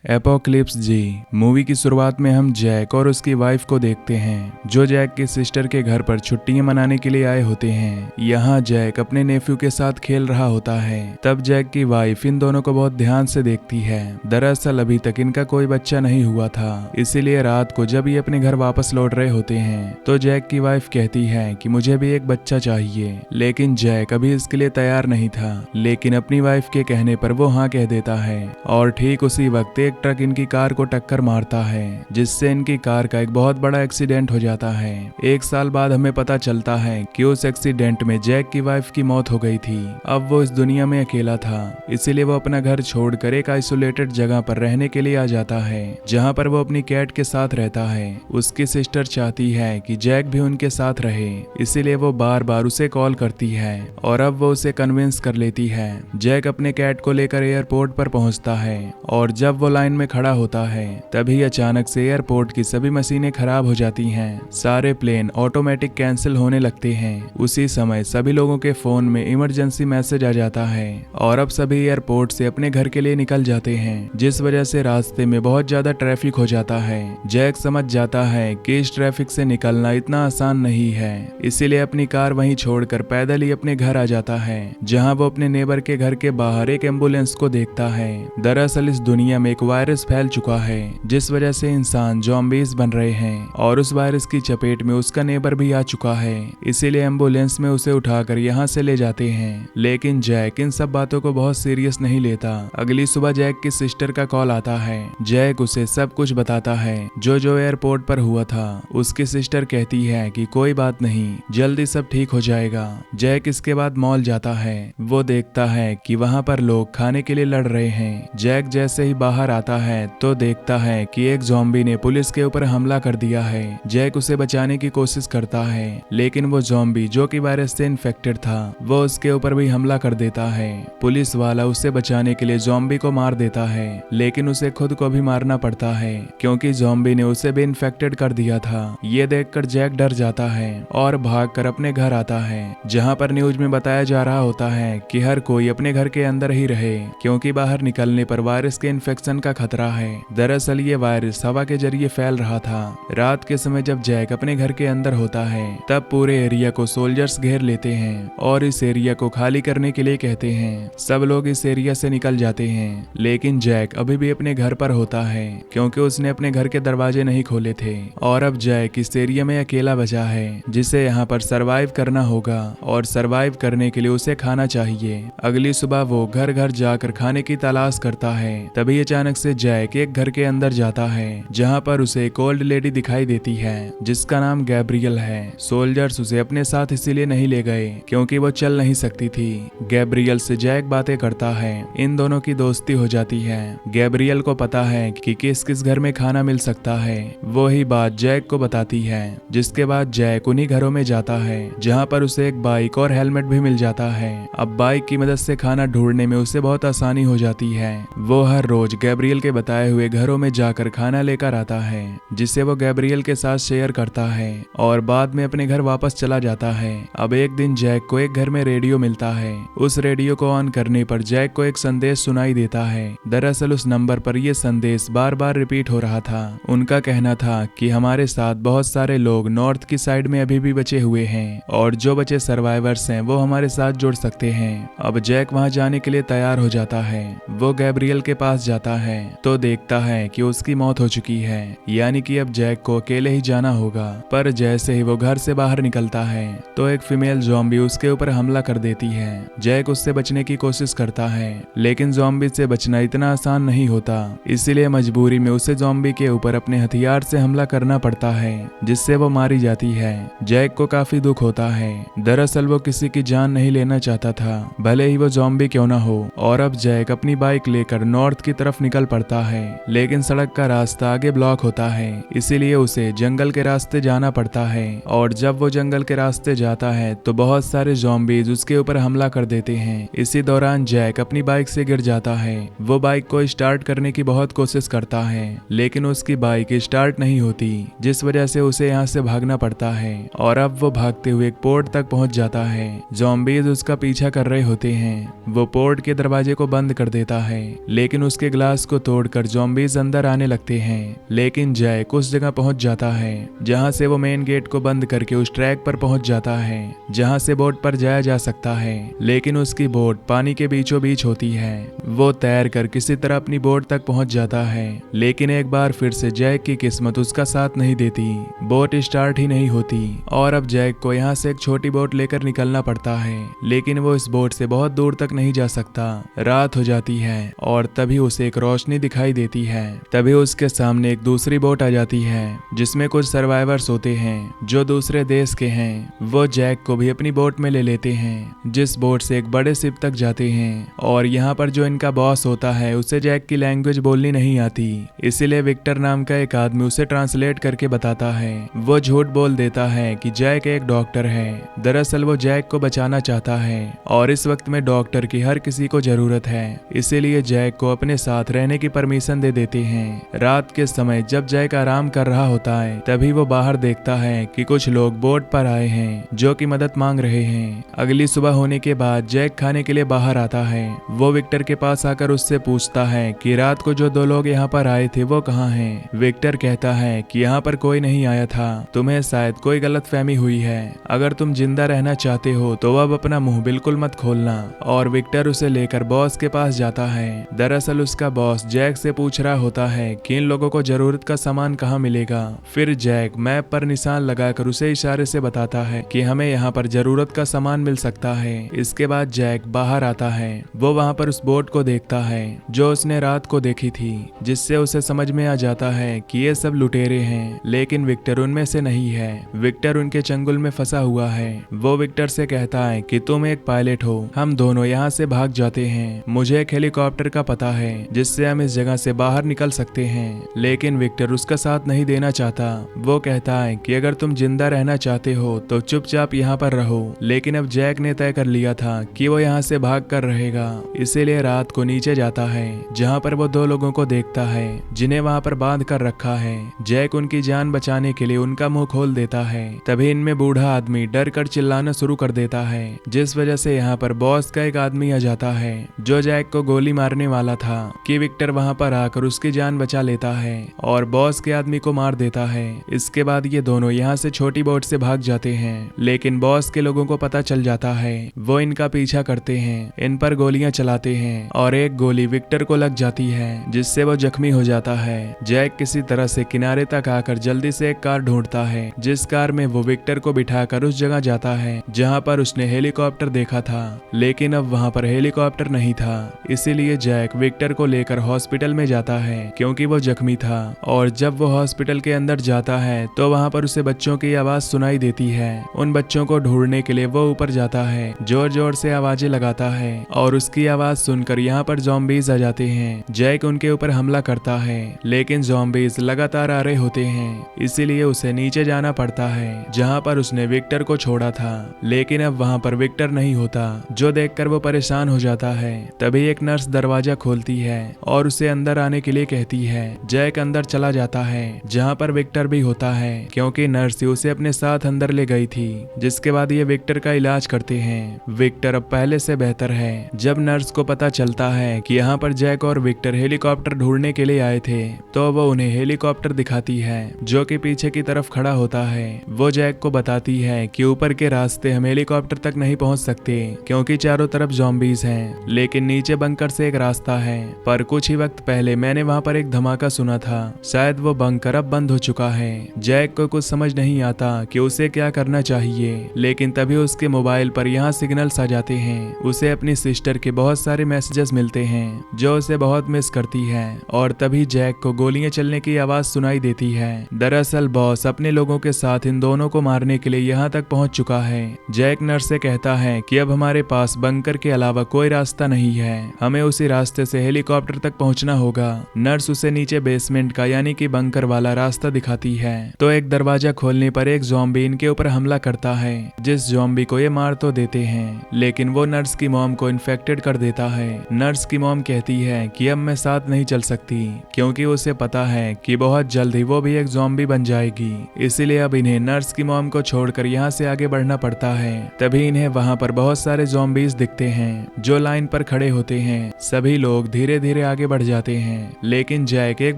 Apocalypse जी। Movie की शुरुआत में हम जैक और उसकी वाइफ को देखते हैं जो जैक की सिस्टर के घर पर छुट्टियां मनाने के लिए आए होते हैं। यहाँ जैक अपने नेफ्यू के साथ खेल रहा होता है। तब जैक की वाइफ इन दोनों को बहुत ध्यान से देखती है। दरअसल अभी तक इनका कोई बच्चा नहीं हुआ था, इसीलिए रात को जब ये अपने घर वापस लौट रहे होते हैं तो जैक की वाइफ कहती है कि मुझे भी एक बच्चा चाहिए, लेकिन जैक अभी इसके लिए तैयार नहीं था। लेकिन अपनी वाइफ के कहने पर वो हाँ कह देता है और ठीक उसी वक्त एक ट्रक इनकी कार को टक्कर मारता है, जिससे इनकी कार का एक बहुत बड़ा एक्सीडेंट हो जाता है। एक साल बाद हमें पता चलता है कि उस एक्सीडेंट में जैक की वाइफ की मौत हो गई थी। अब वो इस दुनिया में अकेला था, इसीलिए वो अपना घर छोड़कर एक आइसोलेटेड जगह पर रहने के लिए आ जाता है, जहाँ पर वो अपनी कैट के साथ रहता है। उसकी सिस्टर चाहती है कि जैक भी उनके साथ रहे, इसीलिए वो बार बार उसे कॉल करती है और अब वो उसे कन्विंस कर लेती है। जैक अपने कैट को लेकर एयरपोर्ट पर पहुंचता है और जब वो लाइन में खड़ा होता है तभी अचानक से एयरपोर्ट की सभी मशीनें खराब हो जाती हैं। सारे प्लेन ऑटोमेटिक कैंसिल होने लगते हैं। उसी समय सभी लोगों के फोन में इमरजेंसी मैसेज आ जाता है और अब सभी एयरपोर्ट से अपने घर के लिए निकल जाते हैं, जिस वजह से रास्ते में बहुत ज्यादा ट्रैफिक हो जाता है। जैक समझ जाता है कि इस ट्रैफिक से निकलना इतना आसान नहीं है, इसीलिए अपनी कार वहीं छोड़कर पैदल ही अपने घर आ जाता है, जहां वो अपने नेबर के घर के बाहर एक एम्बुलेंस को देखता है। दरअसल इस दुनिया में एक वायरस फैल चुका है, जिस वजह से इंसान ज़ॉम्बीज बन रहे हैं और उस वायरस की चपेट में उसका नेबर भी आ चुका है, इसीलिए एम्बुलेंस में उसे उठाकर यहाँ से ले जाते हैं। लेकिन जैक इन सब बातों को बहुत सीरियस नहीं लेता। अगली सुबह जैक की सिस्टर का कॉल आता है। जैक उसे सब कुछ बताता है जो एयरपोर्ट पर हुआ था। उसकी सिस्टर कहती है कि कोई बात नहीं, जल्दी सब ठीक हो जाएगा। जैक इसके बाद मॉल जाता है। वो देखता है कि वहाँ पर लोग खाने के लिए लड़ रहे हैं। जैक जैसे ही बाहर आता है तो देखता है कि एक ज़ॉम्बी ने पुलिस के ऊपर हमला कर दिया है। जैक उसे बचाने की कोशिश करता है, लेकिन वो ज़ॉम्बी जो कि वायरस से इन्फेक्टेड था वो उसके ऊपर भी हमला कर देता है। पुलिस वाला उसे बचाने के लिए ज़ॉम्बी को मार देता है, लेकिन उसे खुद को भी मारना पड़ता है क्योंकि ज़ॉम्बी ने उसे भी इन्फेक्टेड कर दिया था। ये देखकर जैक डर जाता है और भागकर अपने घर आता है, जहाँ पर न्यूज में बताया जा रहा होता है कि हर कोई अपने घर के अंदर ही रहे क्योंकि बाहर निकलने पर वायरस के इन्फेक्शन का खतरा है। दरअसल ये वायरस हवा के जरिए फैल रहा था। रात के समय जब जैक अपने घर के अंदर होता है तब पूरे एरिया को सोल्जर्स घेर लेते हैं और इस एरिया को खाली करने के लिए कहते हैं। सब लोग इस एरिया से निकल जाते हैं, लेकिन जैक अभी भी अपने घर पर होता है क्योंकि उसने अपने घर के दरवाजे नहीं खोले थे और अब जैक इस एरिया में अकेला बचा है, जिसे यहाँ पर सरवाइव करना होगा और सरवाइव करने के लिए उसे खाना चाहिए। अगली सुबह वो घर घर जाकर खाने की तलाश करता है। तभी अचानक से जैक एक घर के अंदर जाता है, जहाँ पर उसे एक ओल्ड लेडी दिखाई देती है जिसका नाम गैब्रियल है। सोल्जर्स उसे अपने साथ इसीलिए नहीं ले गए क्योंकि वो चल नहीं सकती थी। गैब्रियल से जैक बातें करता है। इन दोनों की दोस्ती हो जाती है। गैब्रियल को पता है कि किस किस घर में खाना मिल सकता है, वो ही बात जैक को बताती है। जिसके बाद जैक उन्हीं घरों में जाता है जहाँ पर उसे एक बाइक और हेलमेट भी मिल जाता है। अब बाइक की मदद से खाना ढूंढने में उसे बहुत आसानी हो जाती है। वो हर रोज गैब्रियल के बताए हुए घरों में जाकर खाना लेकर आता है, जिसे वो गैब्रियल के साथ शेयर करता है और बाद में अपने घर वापस चला जाता है। अब एक दिन जैक को एक घर में रेडियो मिलता है। उस रेडियो को ऑन करने पर जैक को एक संदेश सुनाई देता है। दरअसल उस नंबर पर यह संदेश बार बार रिपीट हो रहा था। उनका कहना था कि हमारे साथ बहुत सारे लोग नॉर्थ की साइड में अभी भी बचे हुए हैं और जो बचे सर्वाइवर्स हैं वो हमारे साथ जुड़ सकते हैं। अब जैक वहां जाने के लिए तैयार हो जाता है। वो गैब्रियल के पास जाता है तो देखता है कि उसकी मौत हो चुकी है, यानी कि अब जैक को अकेले ही जाना होगा। पर जैसे ही वो घर से बाहर निकलता है तो एक फीमेल ज़ॉम्बी उसके ऊपर हमला कर देती है। जैक उससे बचने की कोशिश करता है, लेकिन ज़ॉम्बी से बचना इतना आसान नहीं होता, इसीलिए मजबूरी में उसे ज़ॉम्बी के ऊपर अपने हथियार से हमला करना पड़ता है, जिससे वो मारी जाती है। जैक को काफी दुख होता है। दरअसल वो किसी की जान नहीं लेना चाहता था, भले ही वो ज़ॉम्बी क्यों ना हो। और अब जैक अपनी बाइक लेकर नॉर्थ की तरफ निकल पड़ता है, लेकिन सड़क का रास्ता आगे ब्लॉक होता है, इसीलिए उसे जंगल के रास्ते जाना पड़ता है। और जब वो जंगल के रास्ते जाता है तो बहुत सारे ज़ॉम्बीज उसके ऊपर हमला कर देते हैं। इसी दौरान जैक अपनी बाइक से गिर जाता है। वो बाइक को स्टार्ट करने की बहुत कोशिश करता है, लेकिन उसकी बाइक स्टार्ट नहीं होती, जिस वजह से उसे यहाँ से भागना पड़ता है। और अब वो भागते हुए एक पोर्ट तक पहुंच जाता है। ज़ॉम्बीज उसका पीछा कर रहे होते हैं। वो पोर्ट के दरवाजे को बंद कर देता है, लेकिन उसके ग्लास को तोड़कर ज़ॉम्बीज अंदर आने लगते हैं, लेकिन जैक उस जगह पहुंच जाता है जहां से वो मेन गेट को बंद करके उस ट्रैक पर पहुंच जाता है जहां से बोट पर जाया जा सकता है। लेकिन उसकी बोट पानी के बीचों बीच होती है। वो तैर कर किसी तरह अपनी बोट तक पहुंच जाता है, लेकिन एक बार फिर से जैक की किस्मत उसका साथ नहीं देती। बोट स्टार्ट ही नहीं होती और अब जैक को यहाँ से एक छोटी बोट लेकर निकलना पड़ता है, लेकिन वो इस बोट से बहुत दूर तक नहीं जा सकता। रात हो जाती है और तभी उसे एक रोशनी दिखाई देती है। तभी उसके सामने एक दूसरी बोट आ जाती है जिसमें कुछ सर्वाइवर्स होते हैं जो दूसरे देश के हैं। वो जैक को भी अपनी बोट में ले लेते हैं, जिस बोट से एक बड़े शिप तक जाते हैं। और यहाँ पर जो इनका बॉस होता है उसे जैक की लैंग्वेज बोलनी नहीं आती, इसीलिए विक्टर नाम का एक आदमी उसे ट्रांसलेट करके बताता है। वो झूठ बोल देता है कि जैक एक डॉक्टर है। दरअसल वो जैक को बचाना चाहता है और इस वक्त में डॉक्टर की हर किसी को जरूरत है, इसीलिए जैक को अपने साथ रहने की परमिशन दे देते हैं। रात के समय जब जैक आराम कर रहा होता है तभी वो बाहर देखता है कि कुछ लोग बोट पर आए हैं जो कि मदद मांग रहे हैं। अगली सुबह होने के बाद जैक खाने के लिए बाहर आता है। वो विक्टर के पास आकर उससे पूछता है कि रात को जो दो लोग यहाँ पर आए थे वो कहाँ हैं। विक्टर कहता है कि यहाँ पर कोई नहीं आया था, तुम्हें शायद कोई गलतफहमी हुई है। अगर तुम जिंदा रहना चाहते हो तो अब अपना मुंह बिल्कुल मत खोलना। और विक्टर उसे लेकर बॉस के पास जाता है। दरअसल उसका बॉस जैक से पूछ रहा होता है कि इन लोगों को जरूरत का सामान कहाँ मिलेगा। फिर जैक मैप पर निशान लगाकर उसे इशारे से बताता है कि हमें यहाँ पर जरूरत का सामान मिल सकता है। इसके बाद जैक बाहर आता है। वो वहाँ पर उस बोट को देखता है जो उसने रात को देखी थी, जिससे उसे समझ में आ जाता है कि ये सब लुटेरे हैं, लेकिन विक्टर उनमें से नहीं है। विक्टर उनके चंगुल में फंसा हुआ है। वो विक्टर से कहता है कि तुम एक पायलट हो, हम दोनों यहाँ से भाग जाते हैं। मुझे एक हेलीकॉप्टर का पता है जिससे हम इस जगह से बाहर निकल सकते हैं, लेकिन विक्टर उसका साथ नहीं देना चाहता। वो कहता है कि अगर तुम जिंदा रहना चाहते हो तो चुपचाप यहाँ पर रहो। लेकिन अब जैक ने तय कर लिया था कि वो यहाँ से भाग कर रहेगा, इसीलिए रात को नीचे जाता है जहाँ पर वो दो लोगों को देखता है जिन्हें वहाँ पर बांध कर रखा है। जैक उनकी जान बचाने के लिए उनका मुंह खोल देता है। तभी इनमें बूढ़ा आदमी डर कर चिल्लाना शुरू कर देता है, जिस वजह से यहाँ पर बॉस का एक आदमी आ जाता है जो जैक को गोली मारने वाला था कि विक्टर वहाँ पर आकर उसकी जान बचा लेता है और बॉस के आदमी को मार देता है। इसके बाद ये दोनों यहाँ से छोटी बोट से भाग जाते हैं, लेकिन बॉस के लोगों को पता चल जाता है। वो इनका पीछा करते हैं, इन पर गोलियां चलाते हैं और एक गोली विक्टर को लग जाती है जिससे वो जख्मी हो जाता है। जैक किसी तरह से किनारे तक आकर जल्दी से एक कार ढूंढता है, जिस कार में वो विक्टर को बिठाकर उस जगह जाता है जहाँ पर उसने हेलीकॉप्टर देखा था, लेकिन अब वहाँ पर हेलीकॉप्टर नहीं था। इसीलिए जैक विक्टर को लेकर हॉस्पिटल में जाता है क्योंकि वो जख्मी था। और जब वो हॉस्पिटल के अंदर जाता है तो वहाँ पर उसे बच्चों की आवाज सुनाई देती है। उन बच्चों को ढूंढने के लिए वो ऊपर जाता है, जोर जोर से आवाजें लगाता है और उसकी आवाज सुनकर यहाँ पर ज़ॉम्बीज आ जाते हैं। जैक उनके ऊपर हमला करता है, लेकिन ज़ॉम्बीज लगातार आ रहे होते हैं, इसीलिए उसे नीचे जाना पड़ता है जहाँ पर उसने विक्टर को छोड़ा था। लेकिन अब वहाँ पर विक्टर नहीं होता, जो देखकर वो परेशान हो जाता है। तभी एक नर्स दरवाजा खोलती है और उसे अंदर आने के लिए कहती है। जैक अंदर चला जाता है जहाँ पर विक्टर भी होता है, क्योंकि नर्स उसे अपने साथ अंदर ले गई थी। जिसके बाद ये विक्टर का इलाज करते हैं। विक्टर अब पहले से बेहतर है। जब नर्स को पता चलता है कि यहाँ पर जैक और विक्टर हेलीकॉप्टर ढूंढने के लिए आए थे तो वो उन्हें हेलीकॉप्टर दिखाती है जो कि पीछे की तरफ खड़ा होता है। वो जैक को बताती है कि ऊपर के रास्ते हम हेलीकॉप्टर तक नहीं पहुंच सकते क्योंकि चारों तरफ ज़ॉम्बीज हैं, लेकिन नीचे बंकर से एक रास्ता है। पर कुछ ही वक्त पहले मैंने वहाँ पर एक धमाका सुना था, शायद वो बंकर अब बंद हो चुका है। जैक को कुछ समझ नहीं आता कि उसे क्या करना चाहिए, लेकिन तभी उसके मोबाइल पर यहाँ सिग्नल्स आ जाते हैं। उसे अपनी सिस्टर के बहुत सारे मैसेजेस मिलते हैं जो उसे बहुत मिस करती है। और तभी जैक को गोलियां चलने की आवाज सुनाई देती है। दरअसल बॉस अपने लोगों के साथ इन दोनों को मारने के लिए यहाँ तक पहुँच चुका है। जैक नर्स से कहता है कि अब हमारे पास बंकर के अलावा कोई रास्ता नहीं है, हमें उसी रास्ते से हेलीकॉप्टर तक पहुँचना होगा। नर्स उसे नीचे बेसमेंट का यानी कि बंकर वाला रास्ता दिखाती है। तो एक दरवाजा खोलने पर एक ज़ॉम्बी इनके ऊपर हमला करता है, जिस ज़ॉम्बी को ये मार तो देते हैं, लेकिन वो नर्स की मॉम को इन्फेक्टेड कर देता है। नर्स की मॉम कहती है कि अब मैं साथ नहीं चल सकती क्योंकि उसे पता है कि बहुत जल्द ही वो भी एक ज़ॉम्बी बन जाएगी। इसीलिए अब इन्हें नर्स की मॉम को छोड़कर यहाँ से आगे बढ़ना पड़ता है। तभी इन्हें वहाँ पर बहुत सारे ज़ॉम्बीज दिखते हैं जो लाइन पर खड़े होते हैं। सभी लोग धीरे धीरे आगे आगे बढ़ जाते हैं, लेकिन जैक एक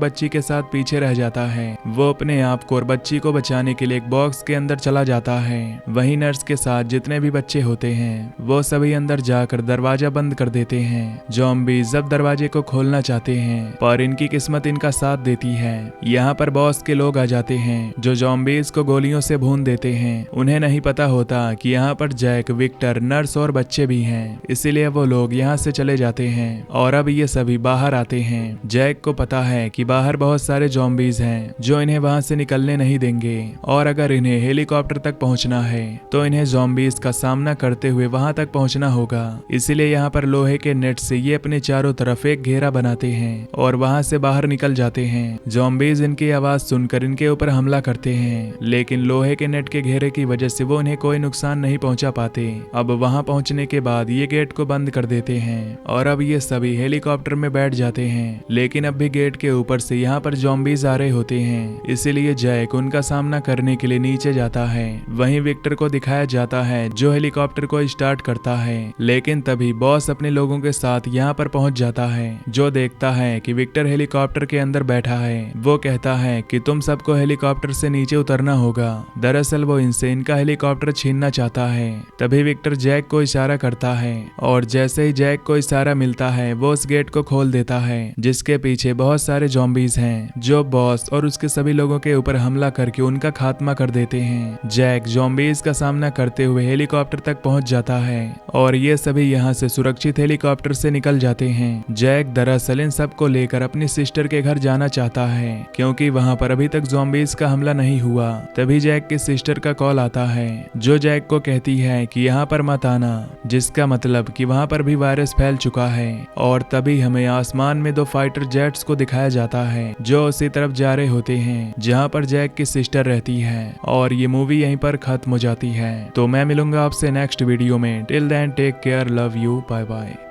बच्ची के साथ पीछे रह जाता है। वो अपने आप को और बच्ची को बचाने के लिए एक बॉक्स के अंदर चला जाता है। वहीं नर्स के साथ जितने भी बच्चे होते हैं वो सभी अंदर जाकर दरवाजा बंद कर देते हैं। ज़ॉम्बीज़ जब दरवाजे को खोलना चाहते हैं पर इनकी किस्मत इनका साथ देती है। यहाँ पर बॉस के लोग आ जाते हैं जो ज़ॉम्बीज़ को गोलियों से भून देते हैं। उन्हें नहीं पता होता कि यहाँ पर जैक, विक्टर, नर्स और बच्चे भी हैं, इसीलिए वो लोग यहाँ से चले जाते हैं और अब ये सभी बाहर आते हैं। जैक को पता है कि बाहर बहुत सारे ज़ॉम्बीज़ हैं जो इन्हें वहां से निकलने नहीं देंगे और अगर इन्हें हेलीकॉप्टर तक पहुंचना है तो इन्हें ज़ॉम्बीज़ का सामना करते हुए वहां तक पहुंचना होगा। इसीलिए यहाँ पर लोहे के नेट से ये अपने चारों तरफ एक घेरा बनाते हैं और वहां से बाहर निकल जाते हैं। ज़ॉम्बीज़ इनकी आवाज सुनकर इनके ऊपर हमला करते हैं, लेकिन लोहे के नेट के घेरे की वजह से वो इन्हें कोई नुकसान नहीं पहुंचा पाते। अब वहां पहुंचने के बाद ये गेट को बंद कर देते हैं और अब ये सभी हेलीकॉप्टर में बैठ जाते हैं, लेकिन अब भी गेट के ऊपर से यहाँ पर ज़ॉम्बीज़ आ रहे होते हैं। इसीलिए जैक उनका सामना करने के लिए नीचे जाता है। वहीं विक्टर को दिखाया जाता है जो हेलीकॉप्टर को स्टार्ट करता है, लेकिन तभी बॉस अपने लोगों के साथ यहाँ पर पहुंच जाता है। जो देखता है कि विक्टर हेलीकॉप्टर के अंदर बैठा है, वो कहता है कि तुम सबको हेलीकॉप्टर से नीचे उतरना होगा। दरअसल वो इनसे इनका हेलीकॉप्टर छीनना चाहता है। तभी विक्टर जैक को इशारा करता है और जैसे ही जैक को इशारा मिलता है वो उस गेट को खोल देता है, जिसके पीछे बहुत सारे ज़ॉम्बीज़ हैं जो बॉस और उसके सभी लोगों के ऊपर हमला करके उनका खात्मा कर देते हैं। जैक ज़ॉम्बीज़ का सामना करते हुए हेलीकॉप्टर तक पहुंच जाता है और ये सभी यहाँ से सुरक्षित हेलीकॉप्टर से निकल जाते हैं। जैक दरअसल इन सबको लेकर अपनी सिस्टर के घर जाना चाहता है क्योंकि वहाँ पर अभी तक ज़ॉम्बीज़ का हमला नहीं हुआ। तभी जैक की सिस्टर का कॉल आता है जो जैक को कहती है कि यहाँ पर मत आना, जिसका मतलब कि वहाँ पर भी वायरस फैल चुका है। और तभी हमें आसमान में 2 फाइटर जेट्स को दिखाया जाता है जो उसी तरफ जा रहे होते हैं जहाँ पर जैक की सिस्टर रहती है और ये मूवी यहीं पर खत्म हो जाती है। तो मैं मिलूंगा आपसे नेक्स्ट वीडियो में। Till then take care, love you, bye bye.